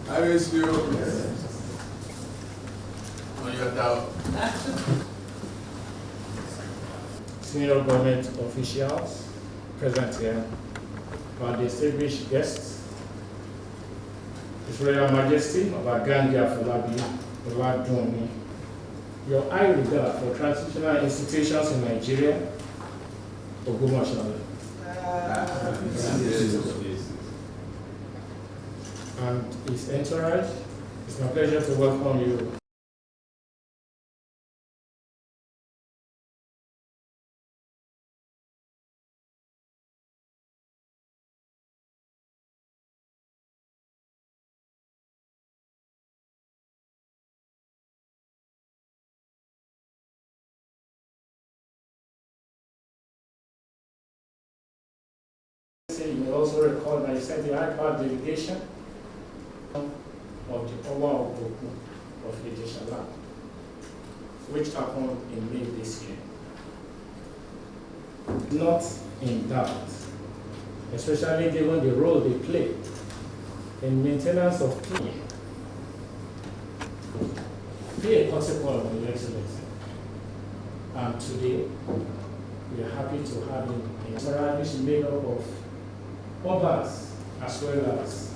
I miss you. On your doubt. Senior government officials present here, our distinguished guests, His Royal Majesty of Ghandi Afolabi, your high regard for transitional institutions in Nigeria, Ogbomoso. And his entourage, it's my pleasure to welcome you. You may also recall that you sent the high-powered delegation of the Ogbomoso of Ejishala, which happened in May this year. Not in doubt, especially given the role they play in maintenance of peace. Be a protocol of Your Excellency. And today, we are happy to have him in which is made up of Obas as well as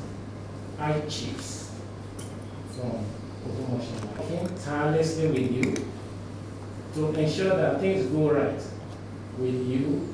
high chiefs from Ogbomoso, working tirelessly with you to ensure that things go right with you.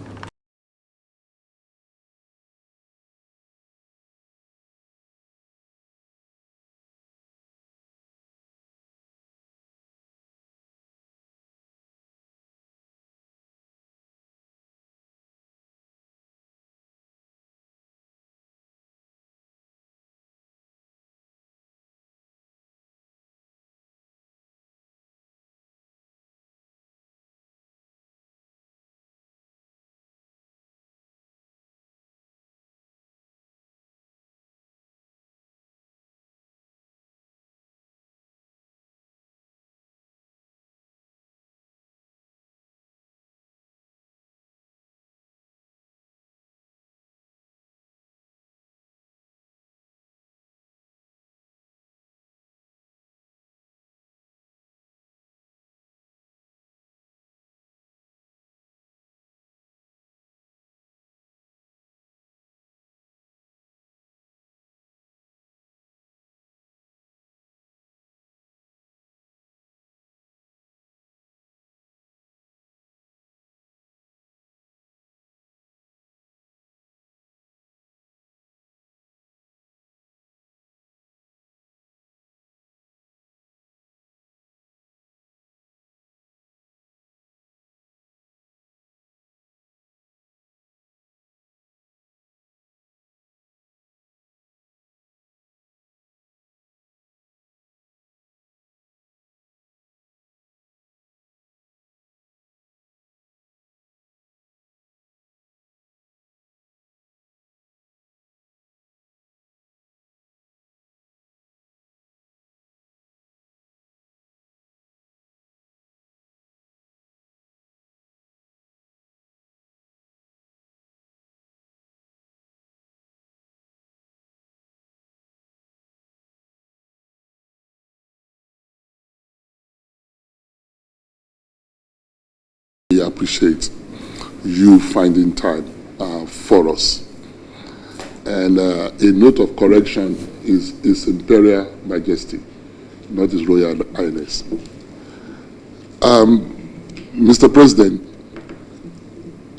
We appreciate you finding time for us. And a note of correction is His Imperial Majesty, not His Royal Highness. Mr. President,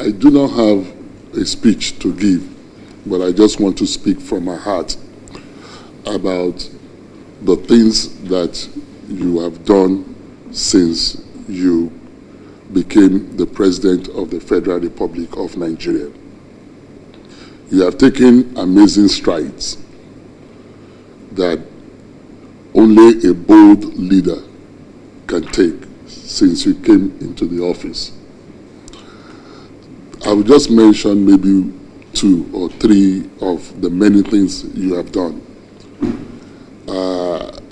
I do not have a speech to give, but I just want to speak from my heart about the things that you have done since you became became the President of the Federal Republic of Nigeria. You have taken amazing strides that only a bold leader can take since you came into the office. I will just mention maybe 2 or 3 of the many things you have done.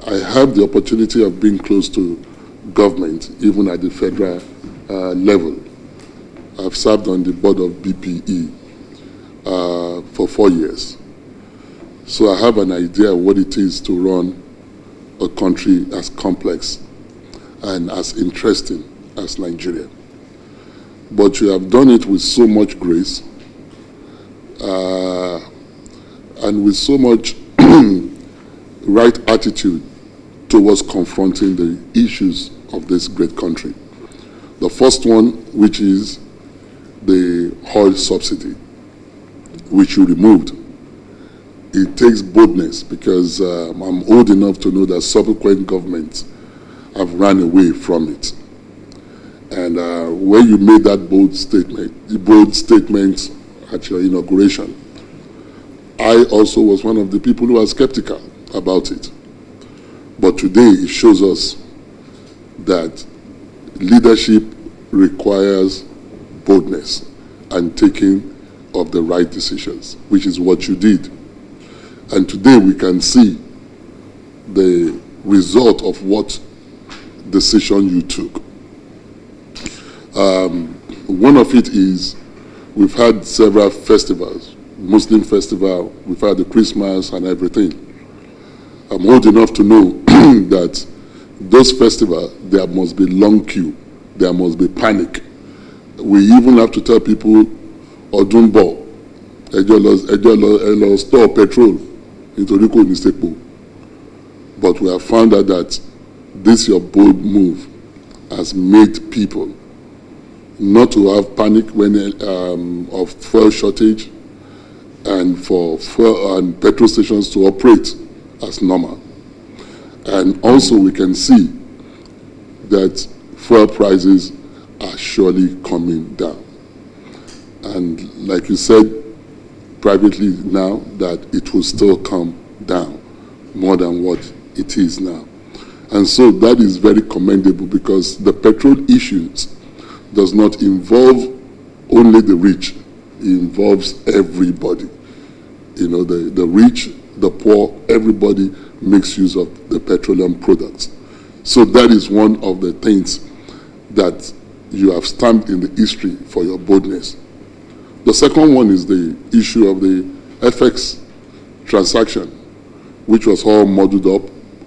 I have the opportunity of being close to government, even at the federal level. I've served on the board of BPE for 4 years. So I have an idea of what it is to run a country as complex and as interesting as Nigeria. But you have done it with so much grace and with so much right attitude towards confronting the issues of this great country. The first one, which is the oil subsidy, which you removed. It takes boldness, because I'm old enough to know that subsequent governments have run away from it. And when you made that bold statement at your inauguration, I also was one of the people who was skeptical about it. But today it shows us that leadership requires boldness and taking of the right decisions, which is what you did. And today we can see the result of what decision you took. One of it is we've had several festivals, Muslim festival, we've had the Christmas and everything. I'm old enough to know that those festivals, there must be long queue, there must be panic. We even have to tell people, Odumbo, Ejolo store petrol into Rico Nistepo. But we have found out that this your bold move has made people not to have panic when of fuel shortage, and for fuel and petrol stations to operate as normal. And also we can see that fuel prices are surely coming down. And like you said privately now, that it will still come down more than what it is now. And so that is very commendable, because the petrol issues does not involve only the rich, it involves everybody. You know, the rich, the poor, everybody makes use of the petroleum products. So that is one of the things that you have stamped in the history for your boldness. The second one is the issue of the FX transaction, which was all muddled up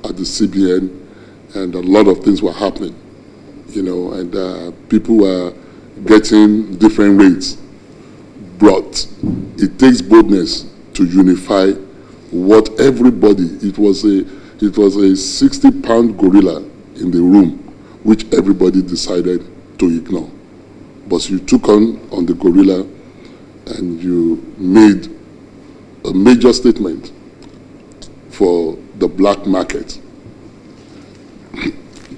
at the CBN, and a lot of things were happening, you know, and people were getting different rates brought. It takes boldness to unify what everybody, it was a 60-pound gorilla in the room, which everybody decided to ignore. But you took on the gorilla and you made a major statement for the black market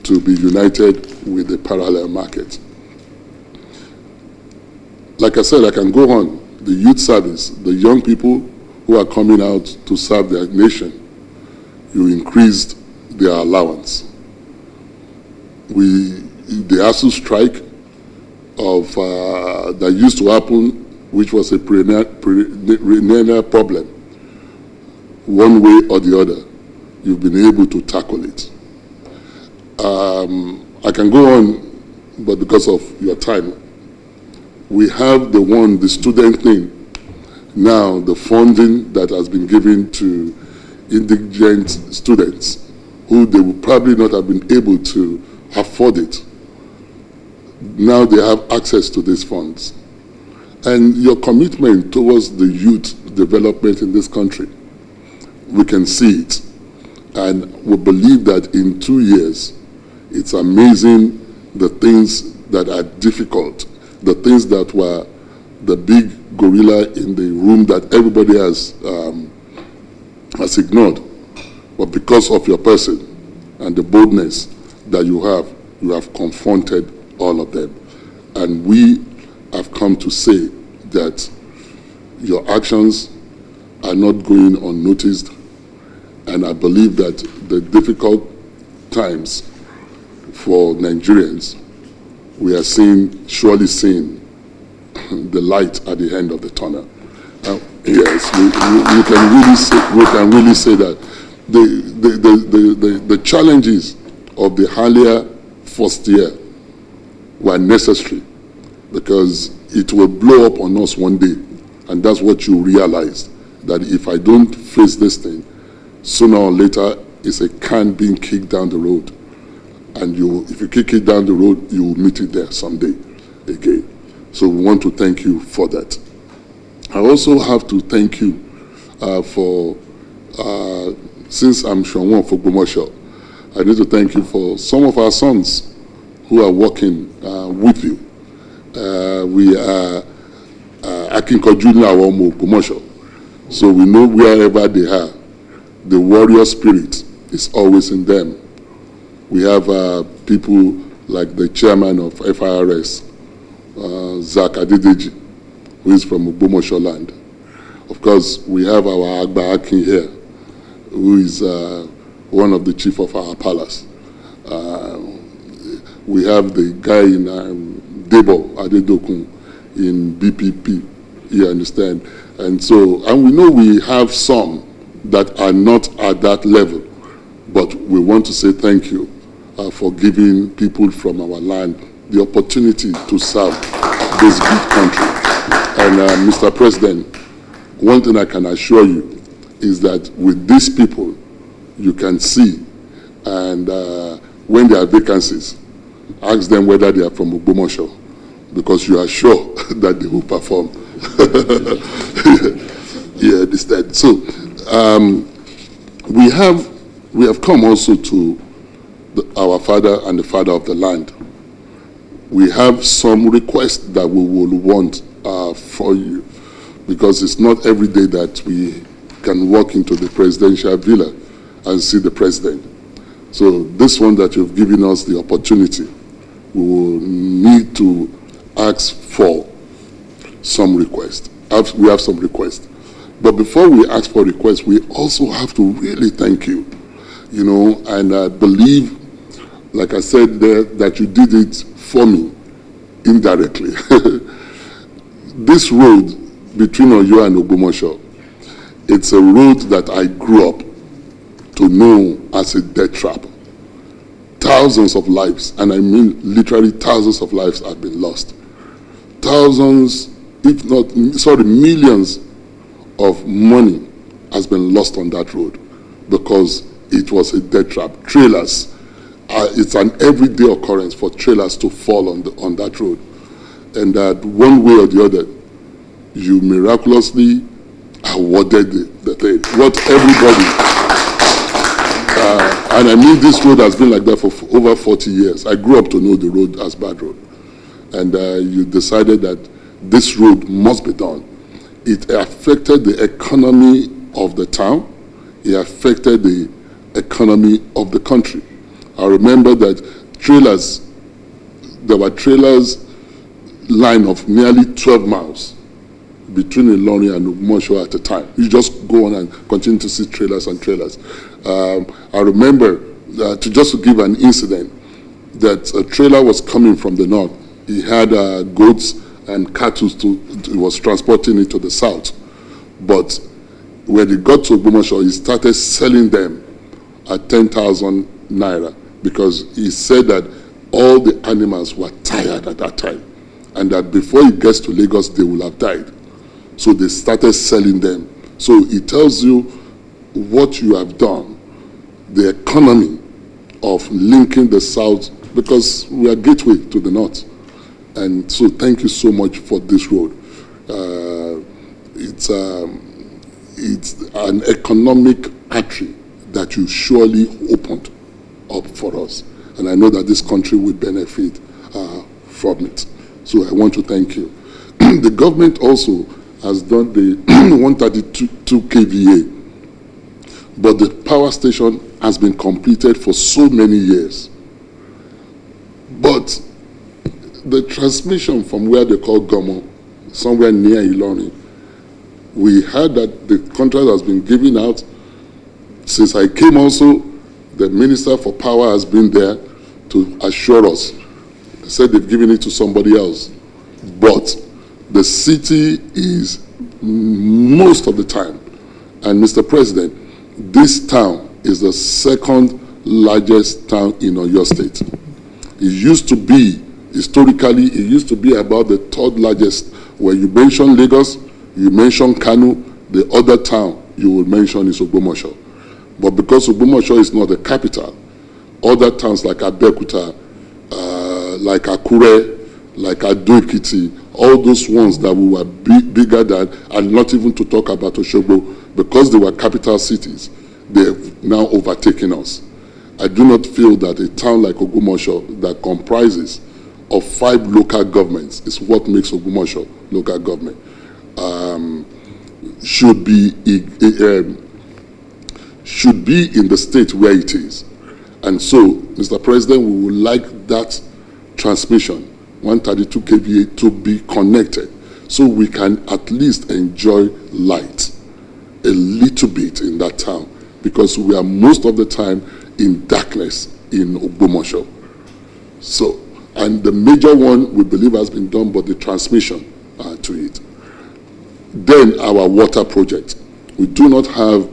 to be united with the parallel market. Like I said, I can go on. The youth service, the young people who are coming out to serve their nation, you increased their allowance. The ASU strike that used to happen, which was a perennial problem, one way or the other, you've been able to tackle it. I can go on, but because of your time, we have the student thing. Now, the funding that has been given to indigent students who they would probably not have been able to afford it. Now they have access to these funds. And your commitment towards the youth development in this country, we can see it. And we believe that in 2 years, it's amazing the things that are difficult, the things that were the big gorilla in the room that everybody has ignored. But because of your person and the boldness that you have confronted all of them. And we have come to say that your actions are not going unnoticed. And I believe that the difficult times for Nigerians, we are surely seeing the light at the end of the tunnel. Yes, we can really say that the challenges of the earlier first year were necessary, because it will blow up on us one day, and that's what you realize, that if I don't face this thing, sooner or later it's a can being kicked down the road, and if you kick it down the road, you will meet it there someday again. So we want to thank you for that. I also have to thank you since I'm Soun of Ogbomoso, I need to thank you for some of our sons who are working with you. We are Akinkoju our Ogbomoso, so we know wherever they are, the warrior spirit is always in them. We have people like the chairman of FIRS, Zak Adedeji, who is from Ogbomoso land. Of course, we have our Agba Akin here, who is one of the chief of our palace. We have the guy in Debo Adedokun in BPP, you understand? And we know we have some that are not at that level, but we want to say thank you for giving people from our land the opportunity to serve this good country. And Mr. President, one thing I can assure you is that with these people, you can see, and when there are vacancies, ask them whether they are from Ogbomoso, because you are sure that they will perform. Yeah, understand. So we have come also to our father and the father of the land. We have some requests that we will want for you, because it's not every day that we can walk into the presidential villa and see the president. So this one that you've given us the opportunity, we will need to ask for some requests. We have some requests. But before we ask for requests, we also have to really thank you, and I believe, like I said there, that you did it for me indirectly. This road between Oyo and Ogbomoso, it's a road that I grew up to know as a death trap. Thousands of lives, and I mean literally thousands of lives, have been lost. Thousands, if not, millions of money has been lost on that road because it was a death trap. Trailers, it's an everyday occurrence for trailers to fall on that road. And that one way or the other, you miraculously awarded the thing. What everybody, and I mean this road has been like that for over 40 years. I grew up to know the road as bad road. And you decided that this road must be done. It affected the economy of the town. It affected the economy of the country. I remember that there were trailers line of nearly 12 miles between Ilorin and Ogbomoso at a time. You just go on and continue to see trailers and trailers. I remember, just to give an incident, that a trailer was coming from the north. He had goats and cattle he was transporting it to the south. But when he got to Ogbomoso, he started selling them at 10,000 naira, because he said that all the animals were tired at that time, and that before he gets to Lagos, they will have died. So they started selling them. So it tells you what you have done, the economy of linking the south, because we are gateway to the north. And so thank you so much for this road. It's an economic artery that you surely opened up for us. And I know that this country will benefit from it. So I want to thank you. The government also has done the 132 kVA, but the power station has been completed for so many years. But the transmission from where they call Gomo, somewhere near Ilorin, we heard that the contract has been given out. Since I came also, the Minister for Power has been there to assure us. They said they've given it to somebody else. But the city is most of the time, and Mr. President, this town is the second largest town in Oyo State. It used to be, historically, it used to be about the third largest. Where you mention Lagos, you mention Kano, the other town you will mention is Ogbomoso. But because Ogbomoso is not the capital, other towns like Abeokuta, like Akure, like Ado-Ekiti, all those ones that we were bigger than, and not even to talk about Osogbo, because they were capital cities, they have now overtaken us. I do not feel that a town like Ogbomoso that comprises of 5 local governments is what makes Ogbomoso local government. Should be in the state where it is. And so, Mr. President, we would like that transmission, 132 kVA, to be connected so we can at least enjoy light a little bit in that town, because we are most of the time in darkness in Ogbomoso. So, and the major one we believe has been done, but the transmission to it. Then our water project. We do not have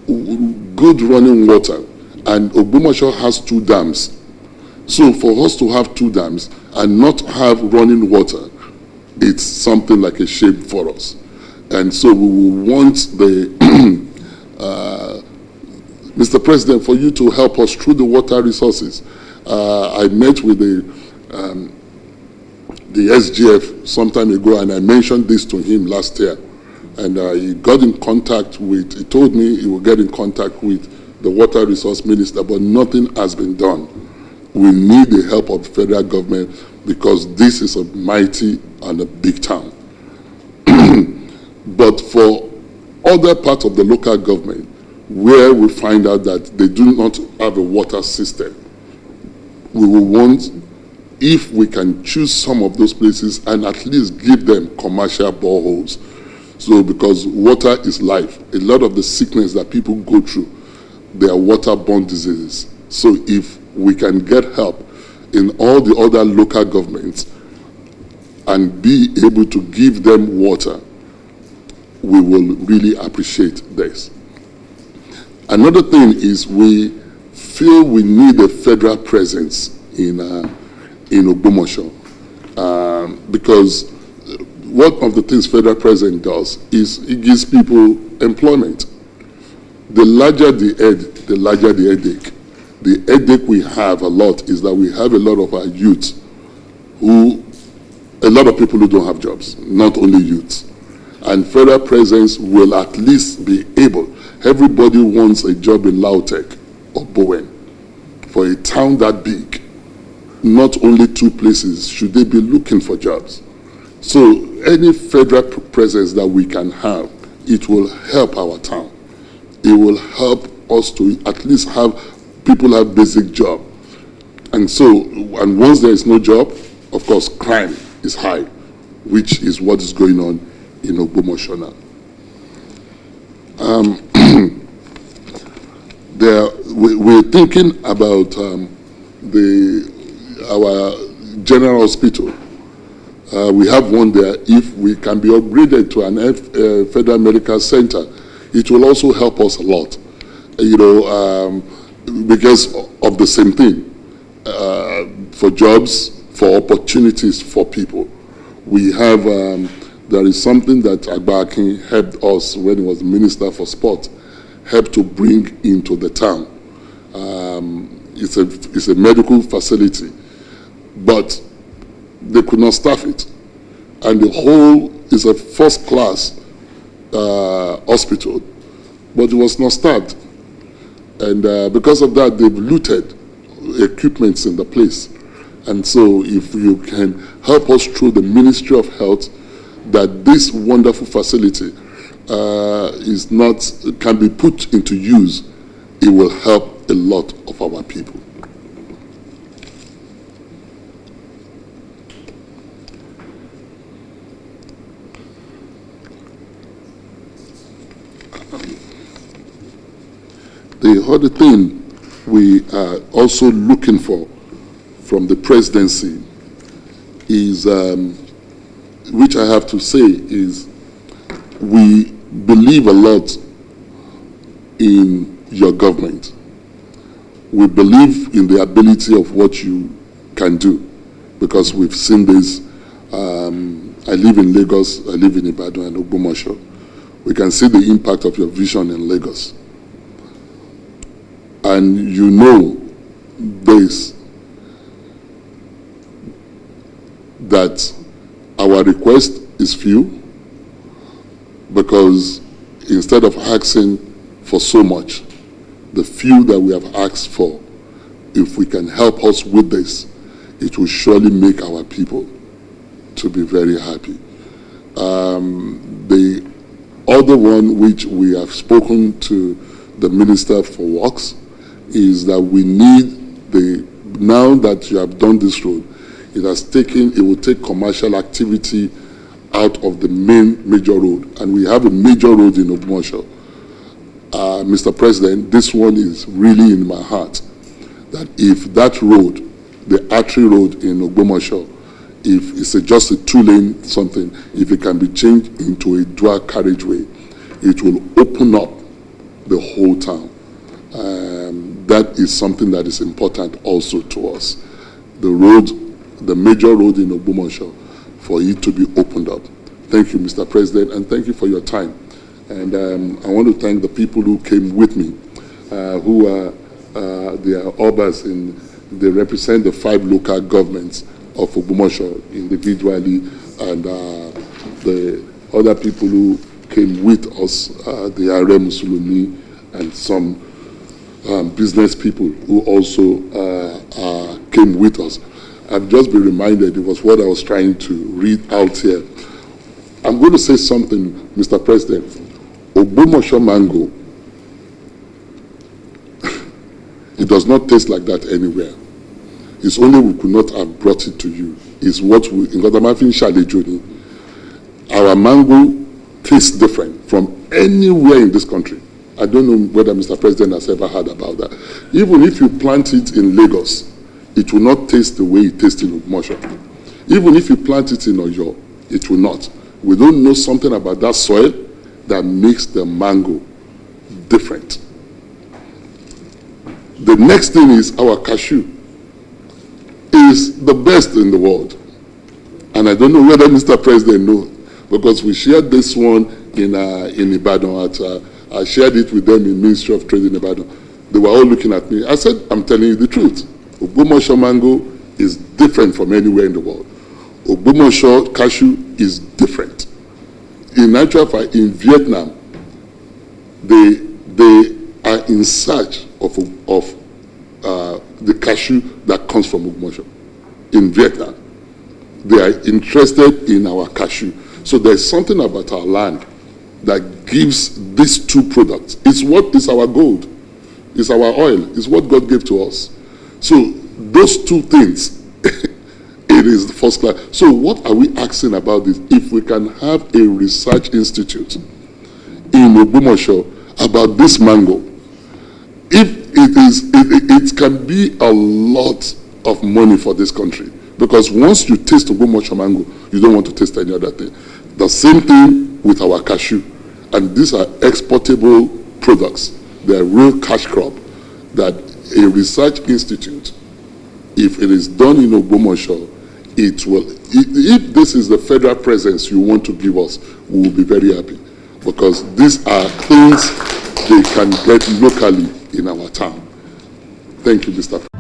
good running water, and Ogbomoso has 2 dams. So for us to have 2 dams and not have running water, it's something like a shame for us. And so we will want the Mr. President, for you to help us through the water resources. I met with the SGF some time ago, and I mentioned this to him last year. And he got in contact with, he told me he will get in contact with the water resource minister, but nothing has been done. We need the help of the federal government, because this is a mighty and a big town. But for other parts of the local government, where we find out that they do not have a water system, we will want, if we can choose some of those places and at least give them commercial boreholes. So, because water is life. A lot of the sickness that people go through, they are waterborne diseases. So if we can get help in all the other local governments and be able to give them water, we will really appreciate this. Another thing is we feel we need a federal presence in Ogbomoso, because one of the things federal president does is it gives people employment. The larger the head, the larger the headache. The headache we have a lot is that we have a lot of our youth a lot of people who don't have jobs, not only youths. And federal presence will at least be able, everybody wants a job in Lautech or Bowen. For a town that big, not only 2 places should they be looking for jobs. So any federal presence that we can have, it will help our town. It will help us to at least have people have basic job. And so, and once there is no job, of course, crime is high, which is what is going on in Ogbomoso now. We're thinking about our general hospital. We have one there. If we can be upgraded to an federal medical center, it will also help us a lot, because of the same thing, for jobs, for opportunities for people. We have, there is something that Agba helped us when he was Minister for Sport, helped to bring into the town. It's a medical facility, but they could not staff it. And the whole is a first-class hospital, but it was not staffed. And because of that, they've looted equipments in the place. And so if you can help us through the Ministry of Health, that this wonderful facility can be put into use, it will help a lot of our people. The other thing we are also looking for from the presidency is, which I have to say is, we believe a lot in your government. We believe in the ability of what you can do, because we've seen this. I live in Lagos, I live in Ibadan and Ogbomoso. We can see the impact of your vision in Lagos. And you know this, that our request is few, because instead of asking for so much, the few that we have asked for, if we can help us with this, it will surely make our people to be very happy. The other one which we have spoken to the Minister for Works is that we need now that you have done this road, it will take commercial activity out of the main major road. And we have a major road in Ogbomoso. Mr. President, this one is really in my heart, that if that road, the artery road in Ogbomoso, if it's just a 2-lane something, if it can be changed into a dual carriageway, it will open up the whole town. That is something that is important also to us. The road, the major road in Ogbomoso, for it to be opened up. Thank you, Mr. President, and thank you for your time. And I want to thank the people who came with me, who are the Obas, they represent the 5 local governments of Ogbomoso individually, and the other people who came with us, the Are Musulumi, and some business people who also came with us. I've just been reminded, it was what I was trying to read out here. I'm going to say something, Mr. President. Ogbomoso mango, it does not taste like that anywhere. It's only we could not have brought it to you. It's what we, in Godamafin Shalejuni, our mango tastes different from anywhere in this country. I don't know whether Mr. President has ever heard about that. Even if you plant it in Lagos, it will not taste the way it tastes in Ogbomoso. Even if you plant it in Oyo, it will not. We don't know something about that soil that makes the mango different. The next thing is our cashew is the best in the world. And I don't know whether Mr. President knows, because we shared this one in Ibadan. I shared it with them in Ministry of Trade in Ibadan. They were all looking at me. I said, I'm telling you the truth. Ogbomoso mango is different from anywhere in the world. Ogbomoso cashew is different. In actual fact, in Vietnam, they are in search of the cashew that comes from Ogbomoso. In Vietnam, they are interested in our cashew. So there's something about our land that gives these two products. It's what is our gold. It's our oil. It's what God gave to us. So those two things, it is the first class. So what are we asking about this? If we can have a research institute in Ogbomoso about this mango, if it can be a lot of money for this country. Because once you taste Ogbomoso mango, you don't want to taste any other thing. The same thing with our cashew. And these are exportable products. They're real cash crop that a research institute, if it is done in Ogbomoso, it will, if this is the federal presence you want to give us, we will be very happy. Because these are things they can get locally in our town. Thank you, Mr. President.